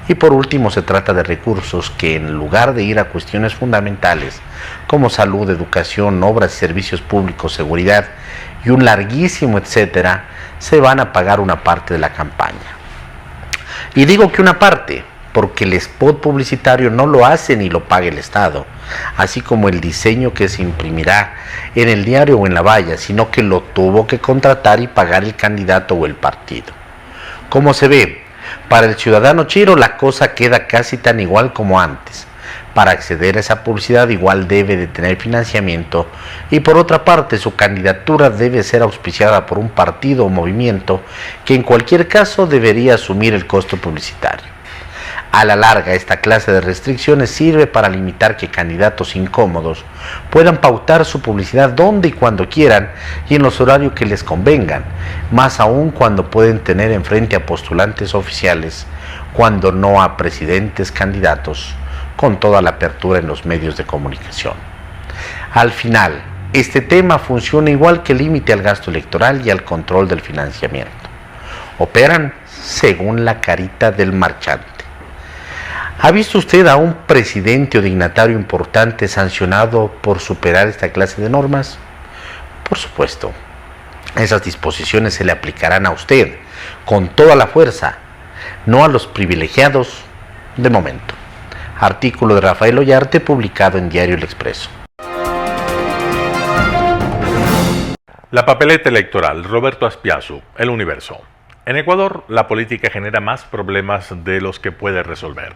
y por último se trata de recursos que en lugar de ir a cuestiones fundamentales como salud, educación, obras y servicios públicos, seguridad y un larguísimo etcétera, se van a pagar una parte de la campaña. Y digo que una parte, porque el spot publicitario no lo hace ni lo paga el Estado, así como el diseño que se imprimirá en el diario o en la valla, sino que lo tuvo que contratar y pagar el candidato o el partido. Como se ve, para el ciudadano chiro la cosa queda casi tan igual como antes, Para acceder a esa publicidad igual debe de tener financiamiento y por otra parte su candidatura debe ser auspiciada por un partido o movimiento que en cualquier caso debería asumir el costo publicitario. A la larga, esta clase de restricciones sirve para limitar que candidatos incómodos puedan pautar su publicidad donde y cuando quieran y en los horarios que les convengan, más aún cuando pueden tener enfrente a postulantes oficiales, cuando no a presidentes candidatos, con toda la apertura en los medios de comunicación. Al final, este tema funciona igual que el límite al gasto electoral y al control del financiamiento. Operan según la carita del marchante. ¿Ha visto usted a un presidente o dignatario importante sancionado por superar esta clase de normas? Por supuesto, esas disposiciones se le aplicarán a usted con toda la fuerza, no a los privilegiados de momento. Artículo de Rafael Ollarte publicado en Diario El Expreso. La papeleta electoral, Roberto Aspiazu, El Universo. En Ecuador, la política genera más problemas de los que puede resolver.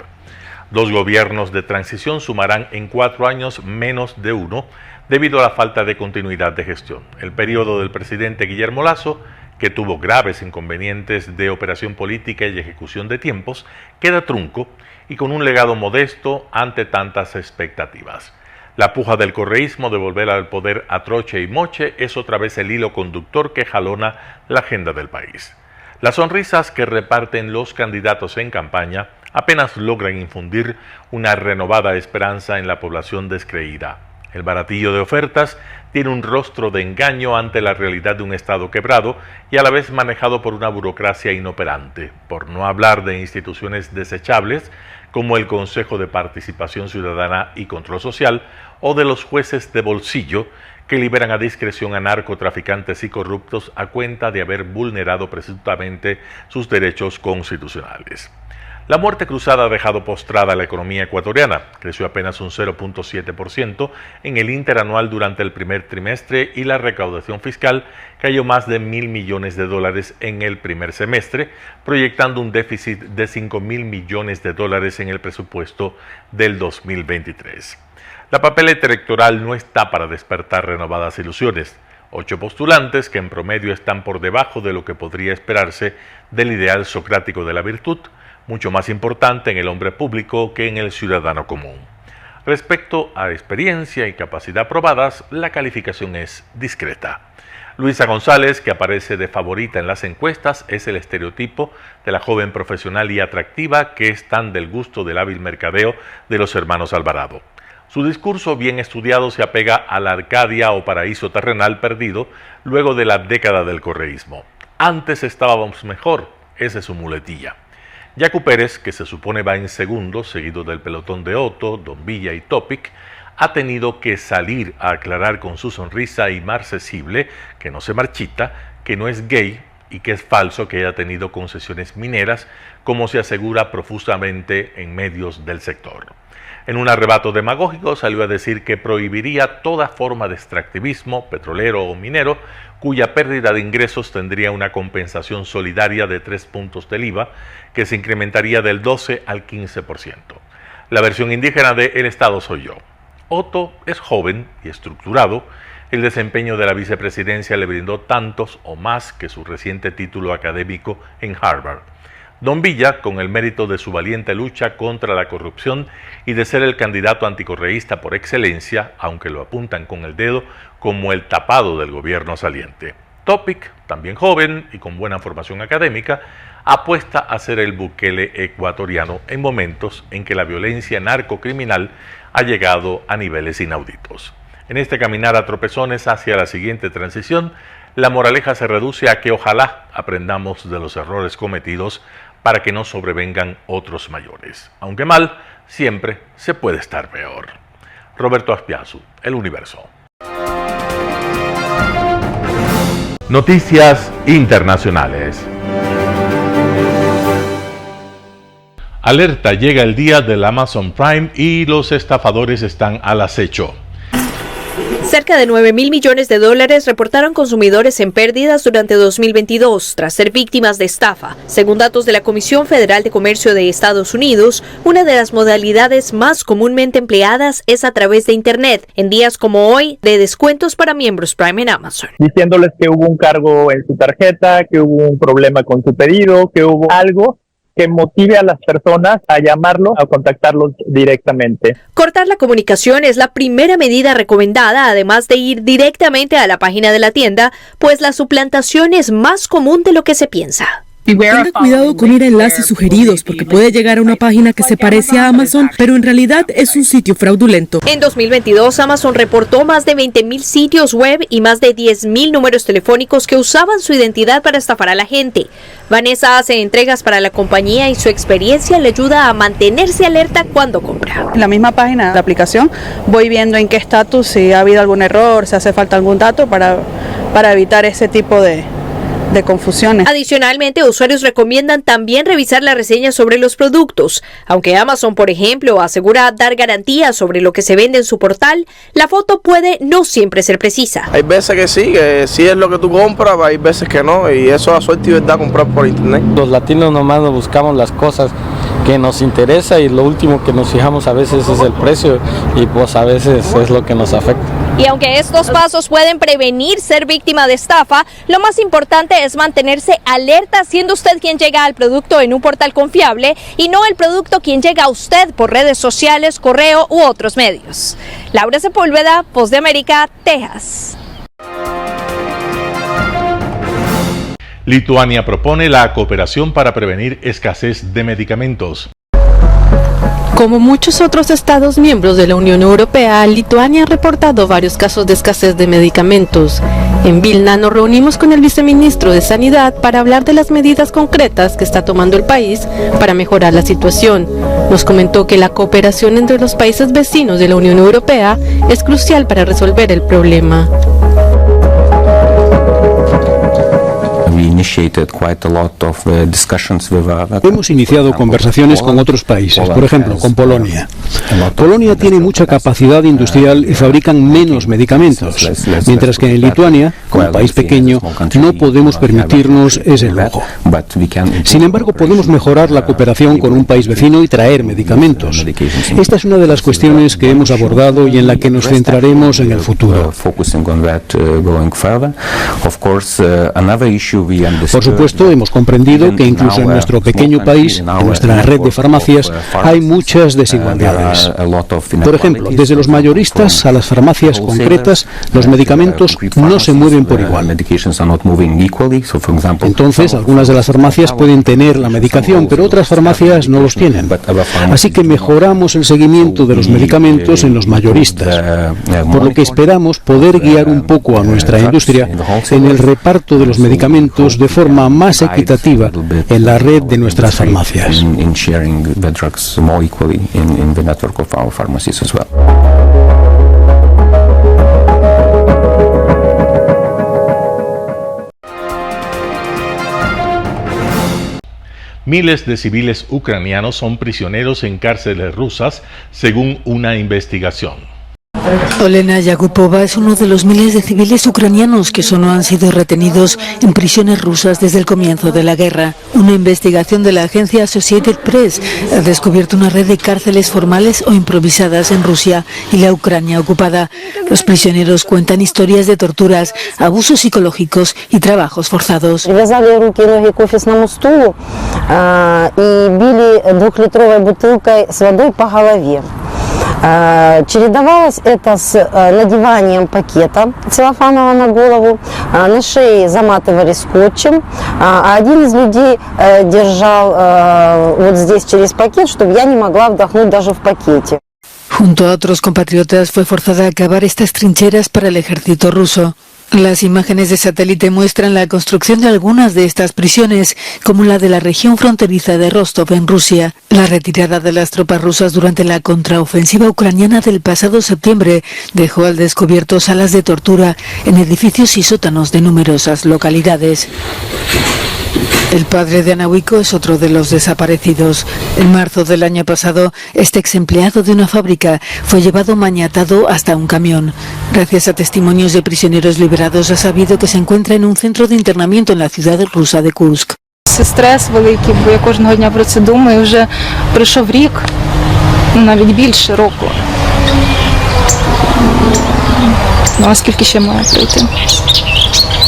2 gobiernos de transición sumarán en 4 años menos de 1 debido a la falta de continuidad de gestión. El periodo del presidente Guillermo Lasso, que tuvo graves inconvenientes de operación política y ejecución de tiempos, queda trunco y con un legado modesto ante tantas expectativas. La puja del correísmo de volver al poder a troche y moche es otra vez el hilo conductor que jalona la agenda del país. Las sonrisas que reparten los candidatos en campaña apenas logran infundir una renovada esperanza en la población descreída. El baratillo de ofertas tiene un rostro de engaño ante la realidad de un Estado quebrado y a la vez manejado por una burocracia inoperante, por no hablar de instituciones desechables como el Consejo de Participación Ciudadana y Control Social o de los jueces de bolsillo que liberan a discreción a narcotraficantes y corruptos a cuenta de haber vulnerado presuntamente sus derechos constitucionales. La muerte cruzada ha dejado postrada la economía ecuatoriana. Creció apenas un 0.7% en el interanual durante el primer trimestre y la recaudación fiscal cayó más de $1.000 millones en el primer semestre, proyectando un déficit de $5.000 millones en el presupuesto del 2023. La papeleta electoral no está para despertar renovadas ilusiones. 8 postulantes que en promedio están por debajo de lo que podría esperarse del ideal socrático de la virtud, mucho más importante en el hombre público que en el ciudadano común. Respecto a experiencia y capacidad probadas, la calificación es discreta. Luisa González, que aparece de favorita en las encuestas, es el estereotipo de la joven profesional y atractiva que es tan del gusto del hábil mercadeo de los hermanos Alvarado. Su discurso bien estudiado se apega a la Arcadia o paraíso terrenal perdido luego de la década del correísmo. Antes estábamos mejor, esa es su muletilla. Yacu Pérez, que se supone va en segundo, seguido del pelotón de Otto, Don Villa y Topic, ha tenido que salir a aclarar con su sonrisa inmarcesible que no se marchita, que no es gay y que es falso que haya tenido concesiones mineras, como se asegura profusamente en medios del sector. En un arrebato demagógico salió a decir que prohibiría toda forma de extractivismo, petrolero o minero, cuya pérdida de ingresos tendría una compensación solidaria de 3 puntos del IVA, que se incrementaría del 12 al 15%. La versión indígena de El Estado soy yo. Otto es joven y estructurado. El desempeño de la vicepresidencia le brindó tantos o más que su reciente título académico en Harvard. Don Villa, con el mérito de su valiente lucha contra la corrupción y de ser el candidato anticorreísta por excelencia, aunque lo apuntan con el dedo como el tapado del gobierno saliente. Topic, también joven y con buena formación académica, apuesta a ser el Bukele ecuatoriano en momentos en que la violencia narcocriminal ha llegado a niveles inauditos. En este caminar a tropezones hacia la siguiente transición, la moraleja se reduce a que ojalá aprendamos de los errores cometidos para que no sobrevengan otros mayores. Aunque mal, siempre se puede estar peor. Roberto Aspiazu, El Universo. Noticias internacionales. Alerta, llega el día del Amazon Prime y los estafadores están al acecho. Cerca de 9.000 millones de dólares reportaron consumidores en pérdidas durante 2022 tras ser víctimas de estafa. Según datos de la Comisión Federal de Comercio de Estados Unidos, una de las modalidades más comúnmente empleadas es a través de Internet, en días como hoy, de descuentos para miembros Prime en Amazon. Diciéndoles que hubo un cargo en su tarjeta, que hubo un problema con su pedido, que hubo algo que motive a las personas a llamarlo, a contactarlos directamente. Cortar la comunicación es la primera medida recomendada, además de ir directamente a la página de la tienda, pues la suplantación es más común de lo que se piensa. Tenga cuidado con ir a enlaces sugeridos porque puede llegar a una página que se parece a Amazon, pero en realidad es un sitio fraudulento. En 2022, Amazon reportó más de 20.000 sitios web y más de 10.000 números telefónicos que usaban su identidad para estafar a la gente. Vanessa hace entregas para la compañía y su experiencia le ayuda a mantenerse alerta cuando compra. En la misma página de la aplicación voy viendo en qué estatus, si ha habido algún error, si hace falta algún dato para evitar ese tipo de confusiones. Adicionalmente, usuarios recomiendan también revisar las reseñas sobre los productos. Aunque Amazon, por ejemplo, asegura dar garantías sobre lo que se vende en su portal, la foto puede no siempre ser precisa. Hay veces que sí es lo que tú compras, hay veces que no, y eso a suerte y verdad comprar por internet. Los latinos nomás nos buscamos las cosas que nos interesa y lo último que nos fijamos a veces es el precio y pues a veces es lo que nos afecta. Y aunque estos pasos pueden prevenir ser víctima de estafa, lo más importante es mantenerse alerta, siendo usted quien llega al producto en un portal confiable y no el producto quien llega a usted por redes sociales, correo u otros medios. Laura Sepúlveda, Voz de América, Texas. Lituania propone la cooperación para prevenir escasez de medicamentos. Como muchos otros estados miembros de la Unión Europea, Lituania ha reportado varios casos de escasez de medicamentos. En Vilna nos reunimos con el viceministro de Sanidad para hablar de las medidas concretas que está tomando el país para mejorar la situación. Nos comentó que la cooperación entre los países vecinos de la Unión Europea es crucial para resolver el problema. Hemos iniciado conversaciones con otros países, por ejemplo, con Polonia. Polonia tiene mucha capacidad industrial y fabrican menos medicamentos, mientras que en Lituania, como país pequeño, no podemos permitirnos ese lujo. Sin embargo, podemos mejorar la cooperación con un país vecino y traer medicamentos. Esta es una de las cuestiones que hemos abordado y en la que nos centraremos en el futuro. Por supuesto, hemos comprendido que incluso en nuestro pequeño país, en nuestra red de farmacias, hay muchas desigualdades. Por ejemplo, desde los mayoristas a las farmacias concretas, los medicamentos no se mueven por igual. Entonces, algunas de las farmacias pueden tener la medicación, pero otras farmacias no los tienen. Así que mejoramos el seguimiento de los medicamentos en los mayoristas, por lo que esperamos poder guiar un poco a nuestra industria en el reparto de los medicamentos de forma más equitativa en la red de nuestras farmacias. Miles de civiles ucranianos son prisioneros en cárceles rusas, según una investigación. Olena Yakupova es uno de los miles de civiles ucranianos que solo han sido retenidos en prisiones rusas desde el comienzo de la guerra. Una investigación de la agencia Associated Press ha descubierto una red de cárceles formales o improvisadas en Rusia y la Ucrania ocupada. Los prisioneros cuentan historias de torturas, abusos psicológicos y trabajos forzados. Чередовалось это с надеванием пакета целлофанового на голову, на шее заматывали скотчем, а один из людей держал вот здесь через пакет, чтобы я не могла вдохнуть даже в пакете. Junto a otros compatriotas fue forzada a cavar estas trincheras para el ejército ruso. Las imágenes de satélite muestran la construcción de algunas de estas prisiones, como la de la región fronteriza de Rostov en Rusia. La retirada de las tropas rusas durante la contraofensiva ucraniana del pasado septiembre dejó al descubierto salas de tortura en edificios y sótanos de numerosas localidades. El padre de Ana Huico es otro de los desaparecidos. En marzo del año pasado, este ex empleado de una fábrica fue llevado maniatado hasta un camión. Gracias a testimonios de prisioneros liberados, ha sabido que se encuentra en un centro de internamiento en la ciudad rusa de Kursk. Стрес великий, бо я кожного дня про це думаю. Вже пройшов рік, навіть більше року. Ну, а скільки ще має пройти?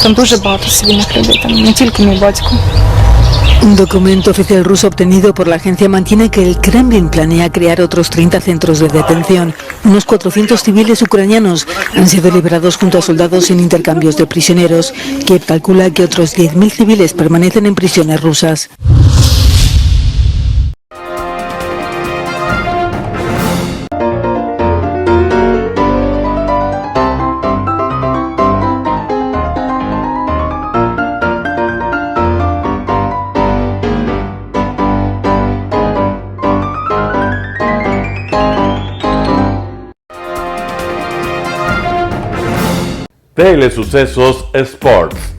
Там дуже багато цивільних людей, там не тільки мій батько. Un documento oficial ruso obtenido por la agencia mantiene que el Kremlin planea crear otros 30 centros de detención. Unos 400 civiles ucranianos han sido liberados junto a soldados sin intercambios de prisioneros. Kiev calcula que otros 10.000 civiles permanecen en prisiones rusas. Telesucesos Sports.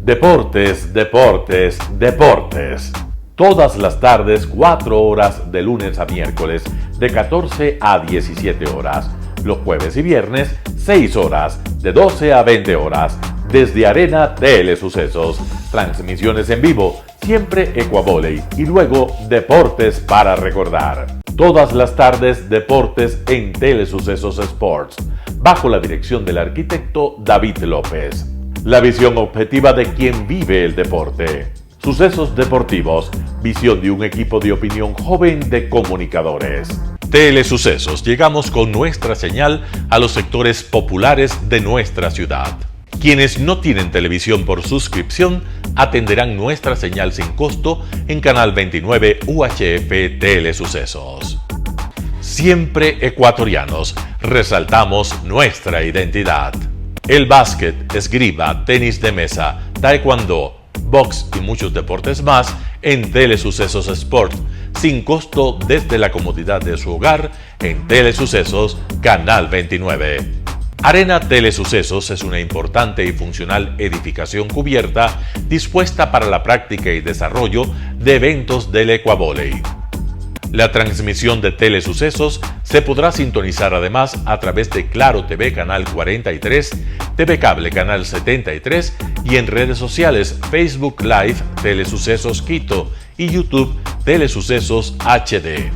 Deportes, deportes, deportes. Todas las tardes, 4 horas de lunes a miércoles, de 14 a 17 horas. Los jueves y viernes, 6 horas, de 12 a 20 horas. Desde Arena Telesucesos. Transmisiones en vivo, siempre Ecuavoley. Y luego, deportes para recordar. Todas las tardes, deportes en Telesucesos Sports, bajo la dirección del arquitecto David López. La visión objetiva de quien vive el deporte. Sucesos deportivos, visión de un equipo de opinión joven de comunicadores. Telesucesos, llegamos con nuestra señal a los sectores populares de nuestra ciudad. Quienes no tienen televisión por suscripción atenderán nuestra señal sin costo en Canal 29 UHF Telesucesos. Siempre ecuatorianos, resaltamos nuestra identidad. El básquet, esgrima, tenis de mesa, taekwondo, box y muchos deportes más en Telesucesos Sport, sin costo desde la comodidad de su hogar en Telesucesos Canal 29. Arena Telesucesos es una importante y funcional edificación cubierta dispuesta para la práctica y desarrollo de eventos del Ecuavoley. La transmisión de Telesucesos se podrá sintonizar además a través de Claro TV Canal 43, TV Cable Canal 73 y en redes sociales Facebook Live Telesucesos Quito y YouTube Telesucesos HD.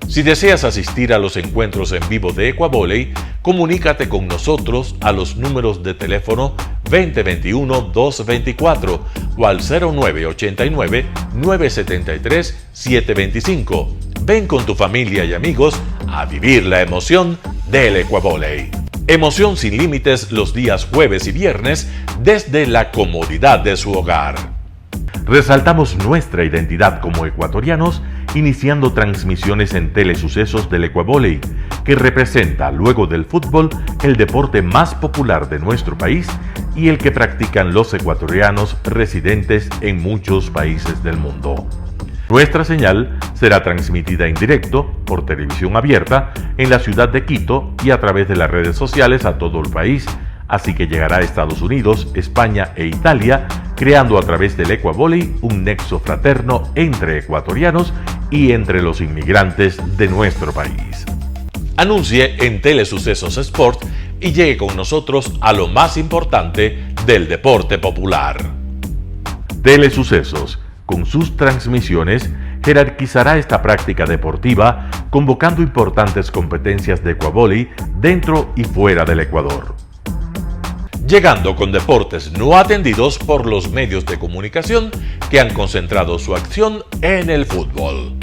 Si deseas asistir a los encuentros en vivo de Ecuavoley, comunícate con nosotros a los números de teléfono 2021-224 o al 0989-973-725. Ven con tu familia y amigos a vivir la emoción del Ecuavoley. Emoción sin límites los días jueves y viernes desde la comodidad de su hogar. Resaltamos nuestra identidad como ecuatorianos iniciando transmisiones en Telesucesos del Ecuavoley, que representa, luego del fútbol, el deporte más popular de nuestro país y el que practican los ecuatorianos residentes en muchos países del mundo. Nuestra señal será transmitida en directo por televisión abierta en la ciudad de Quito y a través de las redes sociales a todo el país, así que llegará a Estados Unidos, España e Italia, creando a través del Ecuavoley un nexo fraterno entre ecuatorianos y entre los inmigrantes de nuestro país. Anuncie en Telesucesos Sport y llegue con nosotros a lo más importante del deporte popular. Telesucesos, con sus transmisiones, jerarquizará esta práctica deportiva, convocando importantes competencias de Ecuavoley dentro y fuera del Ecuador. Llegando con deportes no atendidos por los medios de comunicación que han concentrado su acción en el fútbol.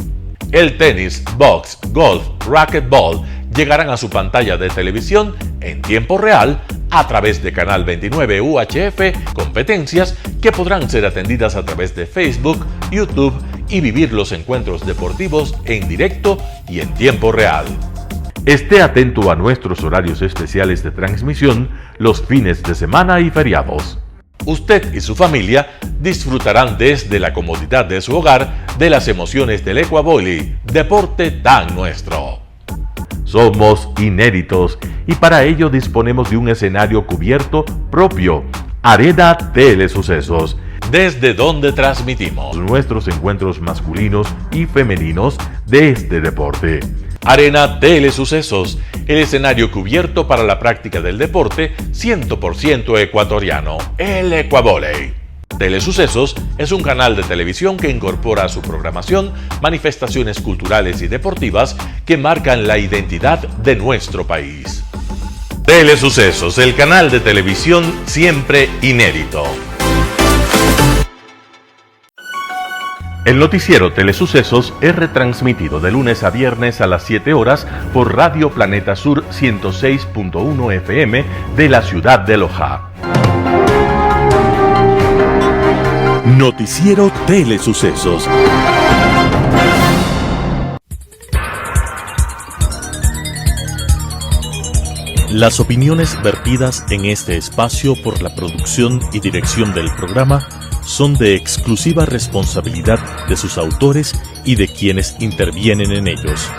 El tenis, box, golf, racquetball llegarán a su pantalla de televisión en tiempo real a través de Canal 29 UHF, competencias que podrán ser atendidas a través de Facebook, YouTube y vivir los encuentros deportivos en directo y en tiempo real. Esté atento a nuestros horarios especiales de transmisión los fines de semana y feriados. Usted y su familia disfrutarán desde la comodidad de su hogar de las emociones del Ecuavoley, deporte tan nuestro. Somos inéditos y para ello disponemos de un escenario cubierto propio, Arena Telesucesos, desde donde transmitimos nuestros encuentros masculinos y femeninos de este deporte. Arena Telesucesos, el escenario cubierto para la práctica del deporte 100% ecuatoriano, el Ecuavóley. Telesucesos es un canal de televisión que incorpora a su programación manifestaciones culturales y deportivas que marcan la identidad de nuestro país. Telesucesos, el canal de televisión siempre inédito. El noticiero Telesucesos es retransmitido de lunes a viernes a las 7 horas por Radio Planeta Sur 106.1 FM de la ciudad de Loja. Noticiero Telesucesos. Las opiniones vertidas en este espacio por la producción y dirección del programa son de exclusiva responsabilidad de sus autores y de quienes intervienen en ellos.